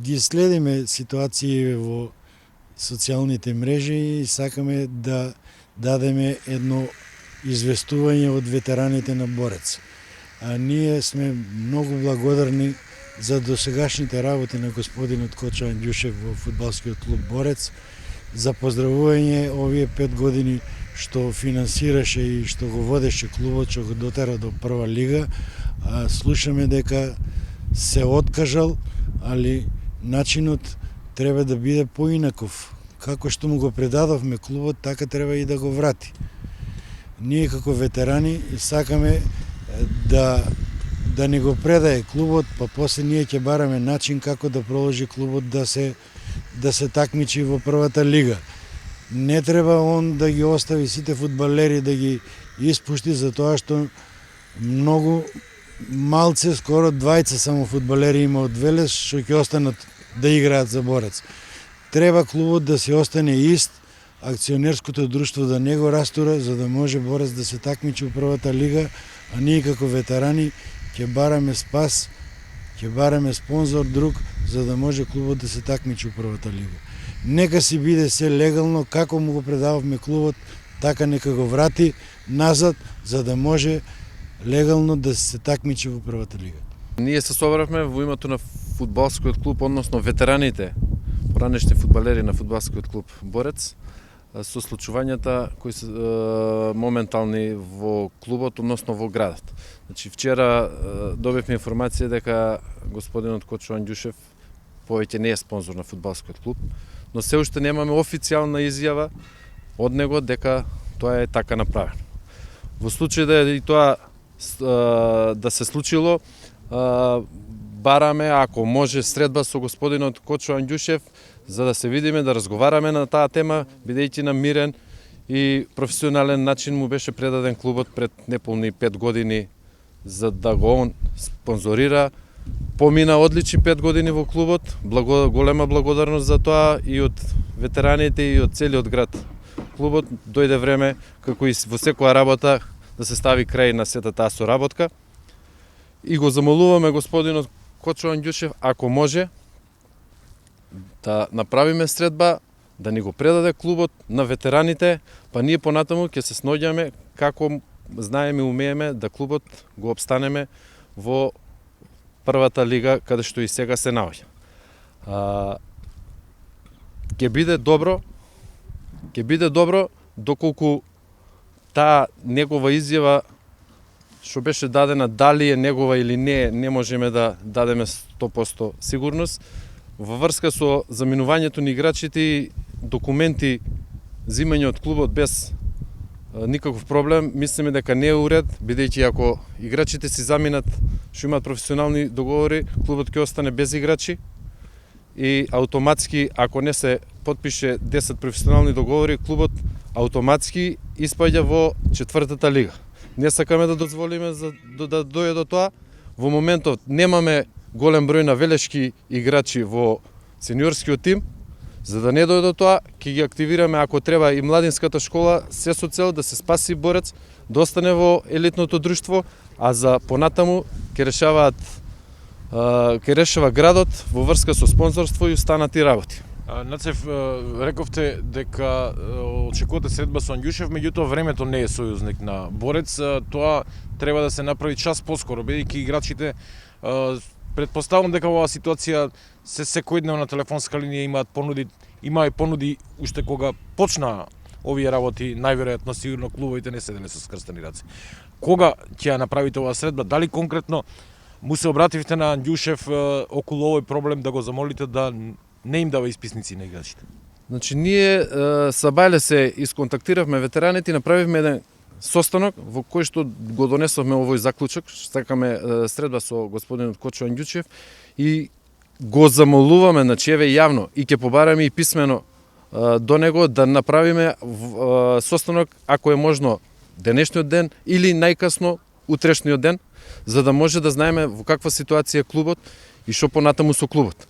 Ги следиме ситуации во социјалните мрежи и сакаме да дадеме едно известување од ветераните на Борец. А ние сме многу благодарни за досегашните работи на господинот Кочо Анѓушев во фудбалскиот клуб Борец, за поздравување овие 5 години што финансираше и што го водеше клубот, што го дотера до прва лига. Слушаме дека се откажал, али начинот треба да биде поинаков. Како што му го предадовме клубот, така треба и да го врати. Ние како ветерани сакаме да не го предае клубот, па после ние ќе бараме начин како да продолжи клубот да се такмичи во првата лига. Не треба он да ги остави сите фудбалери да ги испушти, за тоа што многу малце, скоро 20 само фудбалери има од Велес што ќе останат да играат за Борец. Треба клубот да се остане ист, акционерското друштво да не го растура, за да може Борец да се такмичи во првата лига, а ние како ветерани ќе бараме спас, ќе бараме спонзор друг, за да може клубот да се такмичи во првата лига. Нека си биде се легално, како му го предававме клубот, така нека го врати назад, за да може легално да се такмичи во првата лига. Ние се собравме во името на фудбалскиот клуб, односно ветераните, поранешни фудбалери на фудбалскиот клуб Борец, со случувањата кои се моментални во клубот, односно во градот. Значи, вчера добивме информација дека господинот Кочо Анѓушев повеќе не е спонзор на фудбалскиот клуб, но се уште немаме официјална изјава од него дека тоа е така направено. Во случај да и тоа да се случило, бараме, ако може, средба со господинот Кочо Анѓушев, за да се видиме, да разговараме на таа тема, бидејќи на мирен и професионален начин му беше предаден клубот пред неполни 5 години, за да го он спонзорира. Помина одлични 5 години во клубот, голема благодарност за тоа и од ветераните и од целиот град. Клубот дојде време, како и во секоја работа, да се стави крај на сета таа соработка. И го замолуваме господинот Кочо Анѓушев, ако може, да направиме средба, да ни го предаде клубот на ветераните, па ние понатаму ќе се сноѓаме како знаеме и умееме да клубот го обстанеме во првата лига, каде што и сега се наоѓа. Ќе биде добро доколку таа негова изјава што беше дадена, дали е негова или не можеме да дадеме 100% сигурност. Во врска со заминувањето на играчите и документи зимање од клубот без никаков проблем, мислиме дека не е уред, бидејќи ако играчите си заминат, што имаат професионални договори, клубот ќе остане без играчи и автоматски, ако не се потпише 10 професионални договори, клубот автоматски испаѓа во четвртата лига. Не сакаме да дозволиме да дојде до тоа. Во моментот немаме голем број на велешки играчи во сениорскиот тим. За да не дојде до тоа, ќе ги активираме ако треба и младинската школа, се со цел да се спаси Борец, да остане во елитното друштво, а за понатаму ќе решава градот во врска со спонзорство и останати работи. Нацев, рековте дека очекувате средба со Анѓушев, меѓутоа времето не е сојузник на Борец. Тоа треба да се направи час поскоро, бидејќи играчите претпоставувам дека оваа ситуација се секојдневна телефонска линија има и понуди уште кога почна овие работи, најверојатно сигурно клубовите не седеле со скрстени раце. Кога ќе ја направите оваа средба? Дали конкретно му се обративте на Анѓушев околу овој проблем да го замолите да не им дава исписници на играчите? Значи, ние са бајле се исконтактиравме ветераните и направивме еден состанок во кој што го донесовме овој заклучок, сакаме средба со господинот Кочо Анѓушев и го замолуваме, значи еве јавно и ќе побараме и писмено до него да направиме состанок ако е можно денешниот ден или најкасно утрешниот ден, за да може да знаеме во каква ситуација е клубот и што понатаму со клубот.